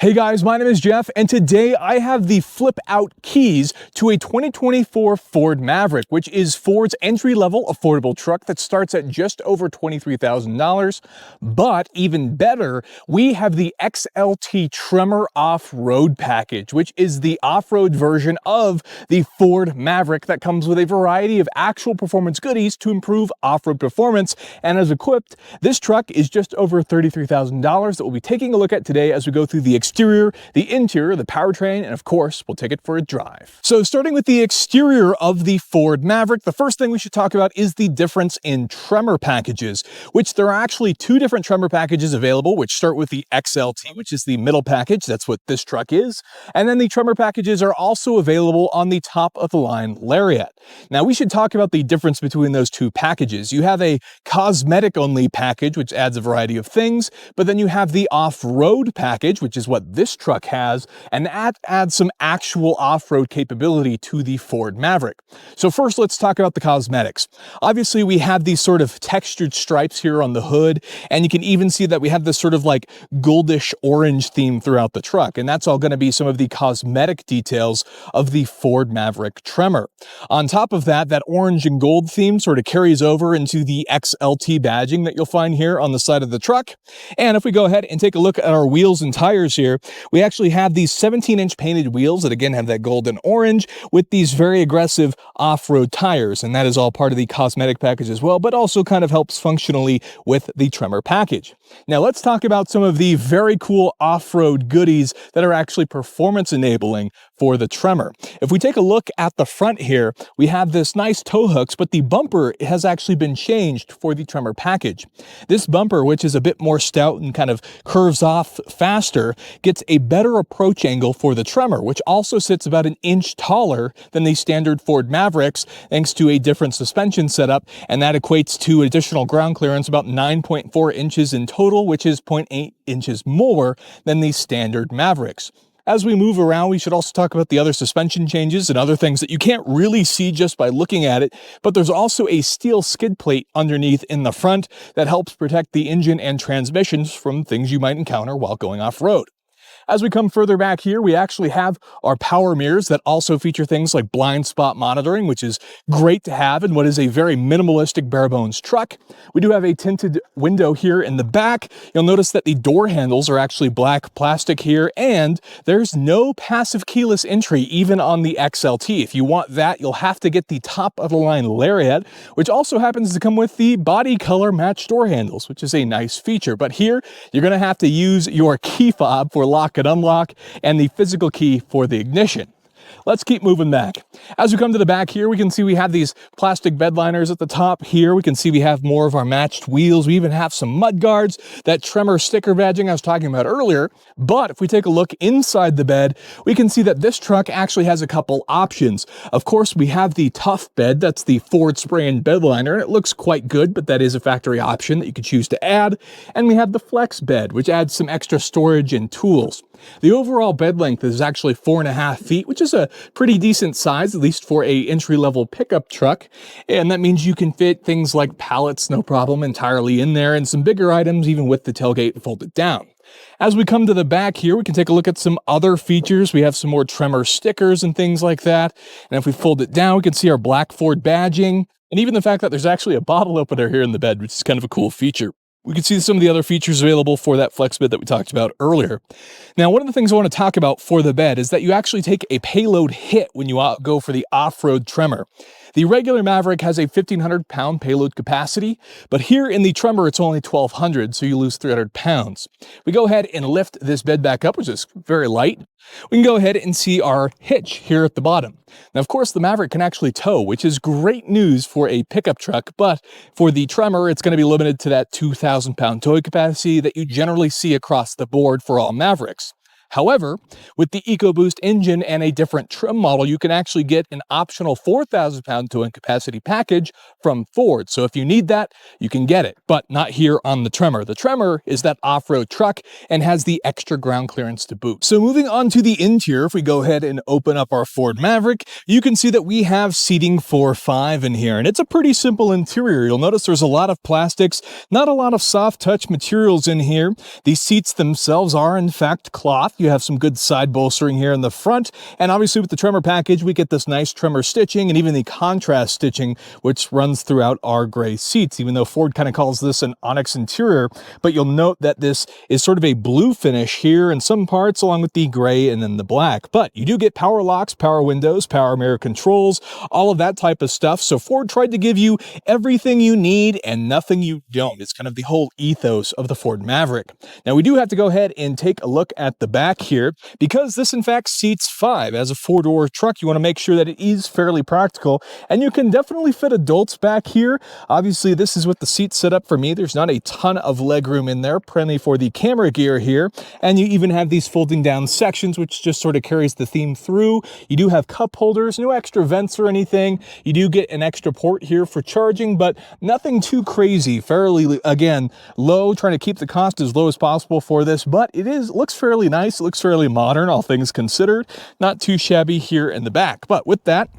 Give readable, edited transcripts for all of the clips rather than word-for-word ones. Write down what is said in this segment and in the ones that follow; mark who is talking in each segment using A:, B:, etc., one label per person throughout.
A: Hey guys, my name is Jeff, and today I have the flip-out keys to a 2024 Ford Maverick, which is Ford's entry-level affordable truck that starts at just over $23,000. But even better, we have the XLT Tremor off-road package, which is the off-road version of the Ford Maverick that comes with a variety of actual performance goodies to improve off-road performance. And as equipped, this truck is just over $33,000 that we'll be taking a look at today as we go through the exterior, the interior, the powertrain, and of course, we'll take it for a drive. So starting with the exterior of the Ford Maverick, the first thing we should talk about is the difference in Tremor packages, which there are actually two different Tremor packages available, which start with the XLT, which is the middle package. That's what this truck is. And then the Tremor packages are also available on the top of the line Lariat. Now we should talk about the difference between those two packages. You have a cosmetic only package, which adds a variety of things, but then you have the off-road package, which is what this truck has, and that adds some actual off-road capability to the Ford Maverick. So first, let's talk about the cosmetics. Obviously, we have these sort of textured stripes here on the hood, and you can even see that we have this sort of like goldish orange theme throughout the truck, and that's all going to be some of the cosmetic details of the Ford Maverick Tremor. On top of that, that orange and gold theme sort of carries over into the XLT badging that you'll find here on the side of the truck. And if we go ahead and take a look at our wheels and tires here, we actually have these 17-inch painted wheels that again have that gold and orange with these very aggressive off-road tires, and that is all part of the cosmetic package as well, but also kind of helps functionally with the Tremor package. Now let's talk about some of the very cool off-road goodies that are actually performance enabling for the Tremor. If we take a look at the front here, we have this nice tow hooks, but the bumper has actually been changed for the Tremor package. This bumper, which is a bit more stout and kind of curves off faster, gets a better approach angle for the Tremor, which also sits about an inch taller than the standard Ford Mavericks, thanks to a different suspension setup, and that equates to additional ground clearance, about 9.4 inches in total, which is 0.8 inches more than the standard Mavericks. As we move around, we should also talk about the other suspension changes and other things that you can't really see just by looking at it, but there's also a steel skid plate underneath in the front that helps protect the engine and transmissions from things you might encounter while going off-road. As we come further back here, we actually have our power mirrors that also feature things like blind spot monitoring, which is great to have in what is a very minimalistic bare bones truck. We do have a tinted window here in the back. You'll notice that the door handles are actually black plastic here, and there's no passive keyless entry even on the XLT. If you want that, you'll have to get the top of the line Lariat, which also happens to come with the body color match door handles, which is a nice feature. But here, you're going to have to use your key fob for lock and unlock and the physical key for the ignition. Let's keep moving back. As we come to the back here, we can see we have these plastic bed liners at the top here. We can see we have more of our matched wheels. We even have some mud guards, that Tremor sticker badging I was talking about earlier. But if we take a look inside the bed, we can see that this truck actually has a couple options. Of course, we have the Tough bed. That's the Ford spray-in bed liner, and it looks quite good, but that is a factory option that you could choose to add. And we have the Flex bed, which adds some extra storage and tools. The overall bed length is actually 4.5 feet, which is a pretty decent size, at least for a entry-level pickup truck. And that means you can fit things like pallets, no problem, entirely in there, and some bigger items even with the tailgate folded down. As we come to the back here, we can take a look at some other features. We have some more Tremor stickers and things like that. And if we fold it down, we can see our black Ford badging, and even the fact that there's actually a bottle opener here in the bed, which is kind of a cool feature. We can see some of the other features available for that flex bed that we talked about earlier. Now, one of the things I want to talk about for the bed is that you actually take a payload hit when you go for the off-road Tremor. The regular Maverick has a 1,500-pound payload capacity, but here in the Tremor, it's only 1,200, so you lose 300 pounds. We go ahead and lift this bed back up, which is very light. We can go ahead and see our hitch here at the bottom. Now, of course, the Maverick can actually tow, which is great news for a pickup truck, but for the Tremor, it's going to be limited to that 2,000-pound towing capacity that you generally see across the board for all Mavericks. However, with the EcoBoost engine and a different trim model, you can actually get an optional 4,000-pound towing capacity package from Ford. So if you need that, you can get it, but not here on the Tremor. The Tremor is that off-road truck and has the extra ground clearance to boot. So moving on to the interior, if we go ahead and open up our Ford Maverick, you can see that we have seating for 5 in here, and it's a pretty simple interior. You'll notice there's a lot of plastics, not a lot of soft touch materials in here. These seats themselves are in fact cloth. You have some good side bolstering here in the front. And obviously with the Tremor package, we get this nice Tremor stitching and even the contrast stitching, which runs throughout our gray seats, even though Ford kind of calls this an onyx interior. But you'll note that this is sort of a blue finish here in some parts, along with the gray and then the black. But you do get power locks, power windows, power mirror controls, all of that type of stuff. So Ford tried to give you everything you need and nothing you don't. It's kind of the whole ethos of the Ford Maverick. Now we do have to go ahead and take a look at the back here, because this in fact seats 5. As a 4-door truck, you want to make sure that it is fairly practical, and you can definitely fit adults back here. Obviously this is with the seat set up for me. There's not a ton of legroom in there, plenty for the camera gear here, and you even have these folding down sections, which just sort of carries the theme through. You do have cup holders, no extra vents or anything. You do get an extra port here for charging, but nothing too crazy. Fairly, again, low, trying to keep the cost as low as possible for this, but looks fairly nice. It looks fairly modern, all things considered. Not too shabby here in the back. But with that,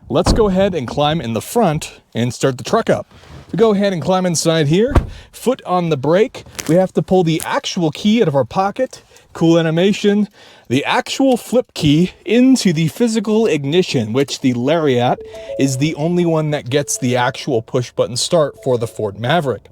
A: let's go ahead and climb in the front and start the truck up. We go ahead and climb inside here, foot on the brake. We have to pull the actual key out of our pocket. Cool animation. The actual flip key into the physical ignition, which the Lariat is the only one that gets the actual push button start for the Ford Maverick.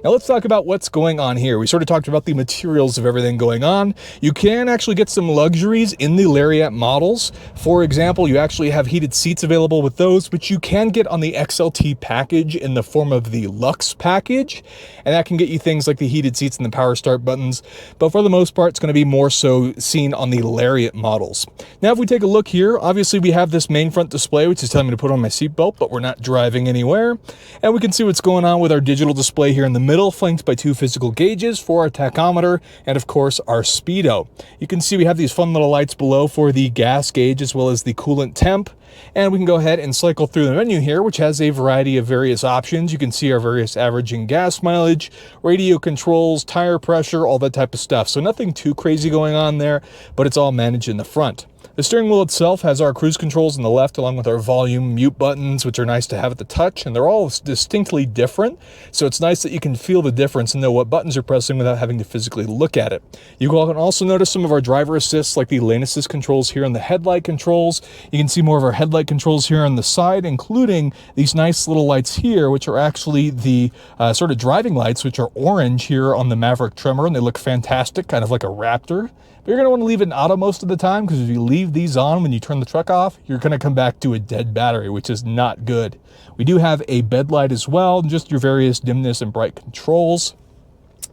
A: Now let's talk about what's going on here. We sort of talked about the materials of everything going on. You can actually get some luxuries in the Lariat models. For example, you actually have heated seats available with those, which you can get on the XLT package in the form of the Luxe package. And that can get you things like the heated seats and the power start buttons. But for the most part, it's going to be more so seen on the Lariat models. Now, if we take a look here, obviously we have this main front display, which is telling me to put on my seatbelt, but we're not driving anywhere. And we can see what's going on with our digital display here in the middle, flanked by 2 physical gauges for our tachometer and of course our speedo. You can see we have these fun little lights below for the gas gauge as well as the coolant temp. And we can go ahead and cycle through the menu here, which has a variety of various options. You can see our various averaging gas mileage, radio controls, tire pressure, all that type of stuff. So nothing too crazy going on there, but it's all managed in the front. The steering wheel itself has our cruise controls on the left, along with our volume, mute buttons, which are nice to have at the touch, and they're all distinctly different. So it's nice that you can feel the difference and know what buttons you're pressing without having to physically look at it. You can also notice some of our driver assists, like the lane assist controls here on the headlight controls. You can see more of our headlight controls here on the side, including these nice little lights here, which are actually the sort of driving lights, which are orange here on the Maverick Tremor, and they look fantastic, kind of like a Raptor. But you're going to want to leave it in auto most of the time, because if you leave these on when you turn the truck off, you're going to come back to a dead battery, which is not good. We do have a bed light as well, and just your various dimness and bright controls.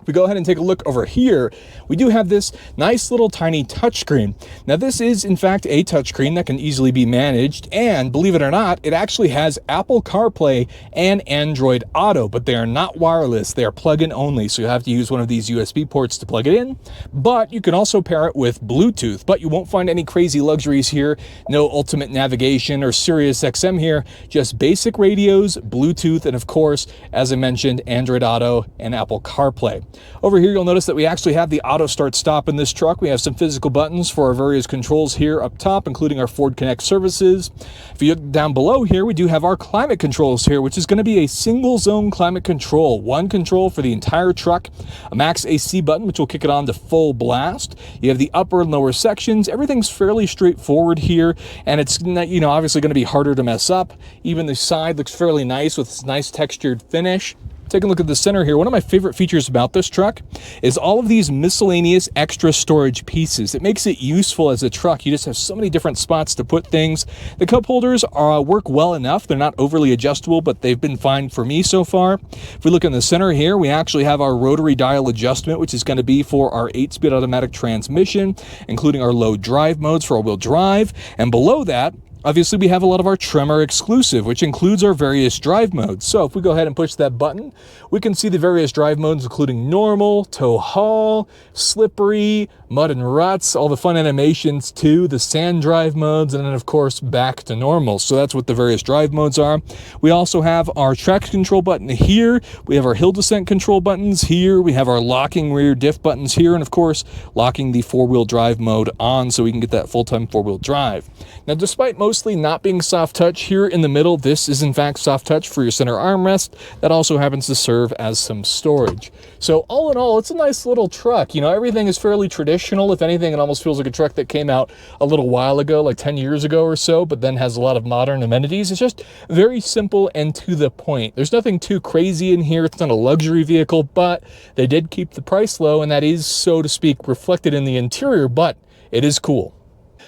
A: If we go ahead and take a look over here, we do have this nice little tiny touchscreen. Now this is in fact a touchscreen that can easily be managed, and believe it or not, it actually has Apple CarPlay and Android Auto, but they are not wireless. They are plug-in only, so you have to use one of these USB ports to plug it in, but you can also pair it with Bluetooth. But you won't find any crazy luxuries here. No ultimate navigation or Sirius XM here, just basic radios, Bluetooth, and of course, as I mentioned, Android Auto and Apple CarPlay. Over here, you'll notice that we actually have the auto start stop in this truck. We have some physical buttons for our various controls here up top, including our Ford Connect services. If you look down below here, we do have our climate controls here, which is going to be a single zone climate control. One control for the entire truck, a max AC button, which will kick it on to full blast. You have the upper and lower sections. Everything's fairly straightforward here, and it's, obviously going to be harder to mess up. Even the side looks fairly nice with this nice textured finish. Take a look at the center here. One of my favorite features about this truck is all of these miscellaneous extra storage pieces. It makes it useful as a truck. You just have so many different spots to put things. The cup holders work well enough. They're not overly adjustable, but they've been fine for me so far. If we look in the center here, we actually have our rotary dial adjustment, which is going to be for our 8-speed automatic transmission, including our low drive modes for all-wheel drive. And below that, obviously, we have a lot of our Tremor exclusive, which includes our various drive modes. So if we go ahead and push that button, we can see the various drive modes, including normal, tow haul, slippery, mud and ruts, all the fun animations too, the sand drive modes, and then of course back to normal. So that's what the various drive modes are. We also have our traction control button here. We have our hill descent control buttons here. We have our locking rear diff buttons here, and of course locking the 4-wheel drive mode on so we can get that full-time 4-wheel drive. Now, despite mostly not being soft touch here in the middle, this is in fact soft touch for your center armrest. That also happens to serve as some storage. So all in all, it's a nice little truck. Everything is fairly traditional. traditional. If anything, it almost feels like a truck that came out a little while ago, like 10 years ago or so, but then has a lot of modern amenities. It's just very simple and to the point. There's nothing too crazy in here. It's not a luxury vehicle, but they did keep the price low, and that is, so to speak, reflected in the interior, but it is cool.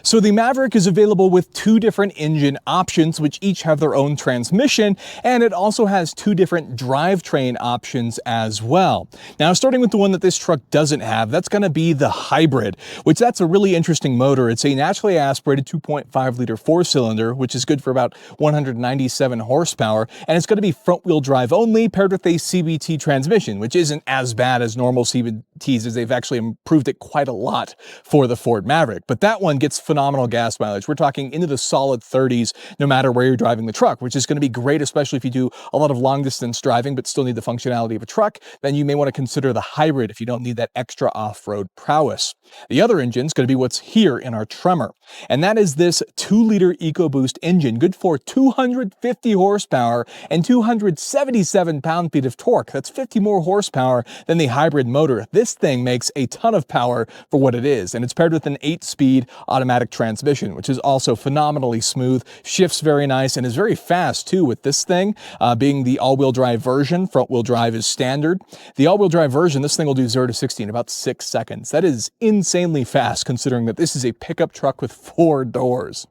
A: So the Maverick is available with two different engine options, which each have their own transmission, and it also has two different drivetrain options as well. Now, starting with the one that this truck doesn't have, that's going to be the hybrid, which that's a really interesting motor. It's a naturally aspirated 2.5 liter four-cylinder, which is good for about 197 horsepower, and it's going to be front-wheel drive only, paired with a CVT transmission, which isn't as bad as normal CVTs, as they've actually improved it quite a lot for the Ford Maverick. But that one gets phenomenal gas mileage. We're talking into the solid 30s no matter where you're driving the truck, which is going to be great, especially if you do a lot of long distance driving but still need the functionality of a truck. Then you may want to consider the hybrid if you don't need that extra off-road prowess. The other engine is going to be what's here in our Tremor, and that is this 2-liter EcoBoost engine, good for 250 horsepower and 277 pound-feet of torque. That's 50 more horsepower than the hybrid motor. This thing makes a ton of power for what it is, and it's paired with an 8-speed automatic transmission, which is also phenomenally smooth, shifts very nice, and is very fast too with this thing being the all-wheel drive version. Front-wheel drive is standard. The all-wheel drive version, this thing will do 0 to 60 in about 6 seconds. That is insanely fast considering that this is a pickup truck with 4 doors.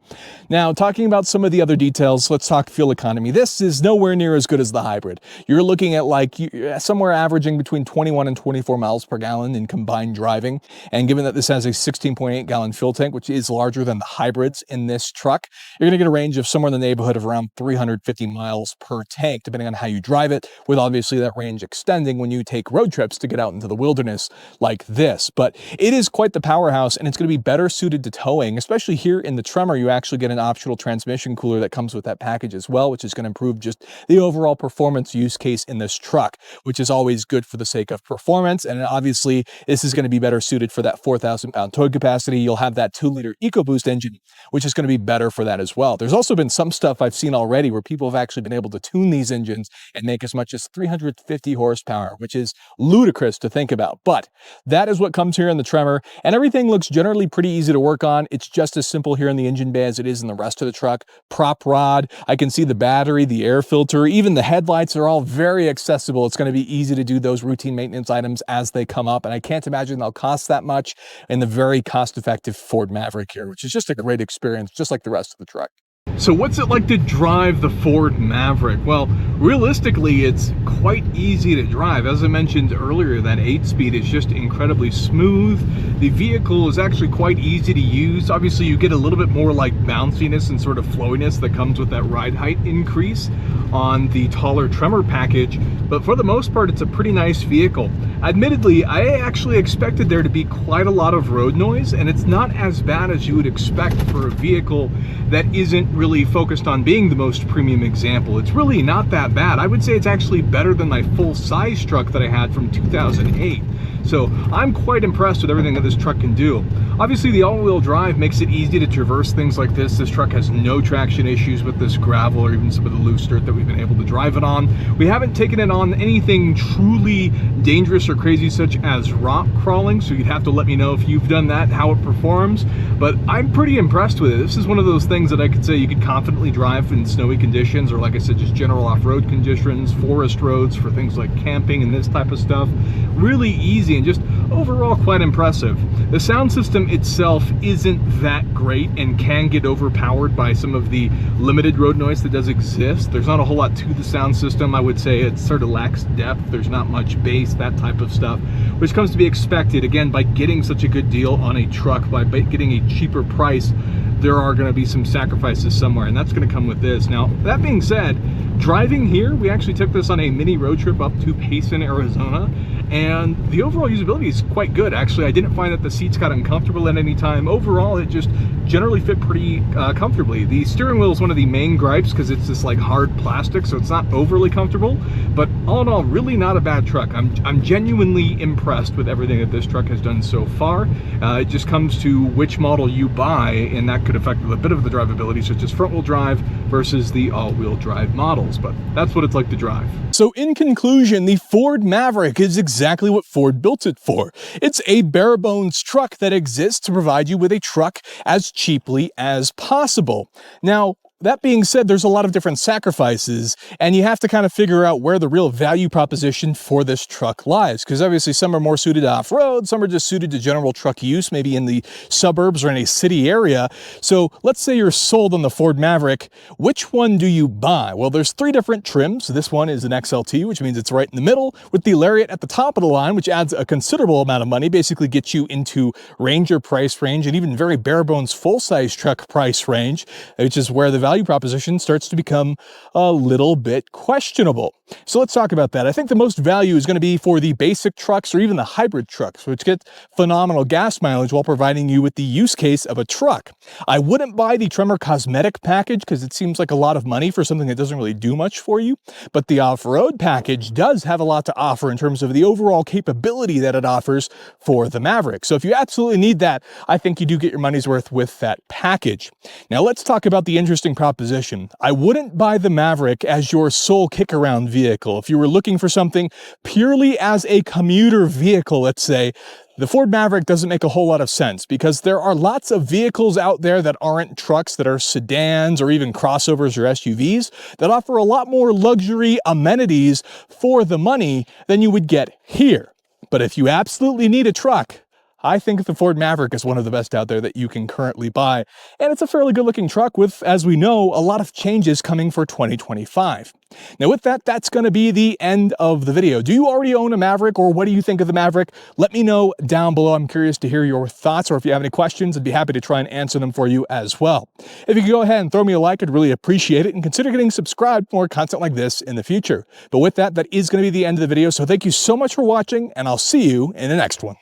A: Now, talking about some of the other details, let's talk fuel economy. This is nowhere near as good as the hybrid. You're looking at like somewhere averaging between 21 and 24 miles per gallon in combined driving, and given that this has a 16.8 gallon fuel tank, which is larger than the hybrids in this truck, you're going to get a range of somewhere in the neighborhood of around 350 miles per tank, depending on how you drive it, with obviously that range extending when you take road trips to get out into the wilderness like this. But it is quite the powerhouse, and it's going to be better suited to towing, especially here in the Tremor. You actually get an optional transmission cooler that comes with that package as well, which is going to improve just the overall performance use case in this truck, which is always good for the sake of performance. And obviously, this is going to be better suited for that 4,000 pound tow capacity. You'll have that 2-liter EcoBoost engine, which is going to be better for that as well. There's also been some stuff I've seen already where people have actually been able to tune these engines and make as much as 350 horsepower, which is ludicrous to think about. But that is what comes here in the Tremor, and everything looks generally pretty easy to work on. It's just as simple here in the engine bay as it is in the rest of the truck. Prop rod, I can see the battery, the air filter, even the headlights are all very accessible. It's going to be easy to do those routine maintenance items as they come up, and I can't imagine they'll cost that much in the very cost-effective Ford Maverick here, which is just a great experience, just like the rest of the truck. So what's it like to drive the Ford Maverick? Well, realistically, it's quite easy to drive. As I mentioned earlier, that 8-speed is just incredibly smooth. The vehicle is actually quite easy to use. Obviously, you get a little bit more like bounciness and sort of flowiness that comes with that ride height increase on the taller Tremor package, but for the most part, it's a pretty nice vehicle. Admittedly, I actually expected there to be quite a lot of road noise, and it's not as bad as you would expect for a vehicle that isn't really focused on being the most premium example. It's really not that bad. I would say it's actually better than my full-size truck that I had from 2008. So I'm quite impressed with everything that this truck can do. Obviously, the all-wheel drive makes it easy to traverse things like this. This truck has no traction issues with this gravel or even some of the loose dirt that we've been able to drive it on. We haven't taken it on anything truly dangerous or crazy, such as rock crawling, so you'd have to let me know if you've done that, how it performs. But I'm pretty impressed with it. This is one of those things that I could say you could confidently drive in snowy conditions, or like I said, just general off-road conditions, forest roads for things like camping and this type of stuff. Really easy and just overall quite impressive. The sound system itself isn't that great and can get overpowered by some of the limited road noise that does exist. There's not a whole lot to the sound system. I would say it sort of lacks depth. There's not much bass, that type of stuff, which comes to be expected, again, by getting such a good deal on a truck, by getting a cheaper price. There are going to be some sacrifices somewhere, and that's going to come with this. Now, that being said, driving here, we actually took this on a mini road trip up to Payson, Arizona, and the overall usability is quite good. Actually, I didn't find that the seats got uncomfortable at any time. Overall, it just generally fit pretty comfortably. The steering wheel is one of the main gripes because it's this like hard plastic, so it's not overly comfortable, but all in all, really not a bad truck. I'm genuinely impressed with everything that this truck has done so far. It just comes to which model you buy, and that could affect a bit of the drivability, such as front-wheel drive versus the all-wheel drive models, but that's what it's like to drive. So in conclusion, the Ford Maverick is exactly exactly what Ford built it for. It's a bare bones truck that exists to provide you with a truck as cheaply as possible. Now, that being said, there's a lot of different sacrifices, and you have to kind of figure out where the real value proposition for this truck lies, because obviously some are more suited to off-road, some are just suited to general truck use, maybe in the suburbs or in a city area. So let's say you're sold on the Ford Maverick. Which one do you buy? Well, there's three different trims. This one is an XLT, which means it's right in the middle, with the Lariat at the top of the line, which adds a considerable amount of money, basically gets you into Ranger price range and even very bare bones full-size truck price range, which is where the value proposition starts to become a little bit questionable. So let's talk about that. I think the most value is going to be for the basic trucks or even the hybrid trucks, which get phenomenal gas mileage while providing you with the use case of a truck. I wouldn't buy the Tremor cosmetic package because it seems like a lot of money for something that doesn't really do much for you, but the off-road package does have a lot to offer in terms of the overall capability that it offers for the Maverick. So if you absolutely need that, I think you do get your money's worth with that package. Now let's talk about the interesting proposition. I wouldn't buy the Maverick as your sole kick-around vehicle. If you were looking for something purely as a commuter vehicle, let's say, the Ford Maverick doesn't make a whole lot of sense because there are lots of vehicles out there that aren't trucks, that are sedans or even crossovers or SUVs that offer a lot more luxury amenities for the money than you would get here. But if you absolutely need a truck, I think the Ford Maverick is one of the best out there that you can currently buy. And it's a fairly good looking truck with, as we know, a lot of changes coming for 2025. Now with that, that's going to be the end of the video. Do you already own a Maverick, or what do you think of the Maverick? Let me know down below. I'm curious to hear your thoughts, or if you have any questions, I'd be happy to try and answer them for you as well. If you could go ahead and throw me a like, I'd really appreciate it, and consider getting subscribed for more content like this in the future. But with that, that is going to be the end of the video. So thank you so much for watching, and I'll see you in the next one.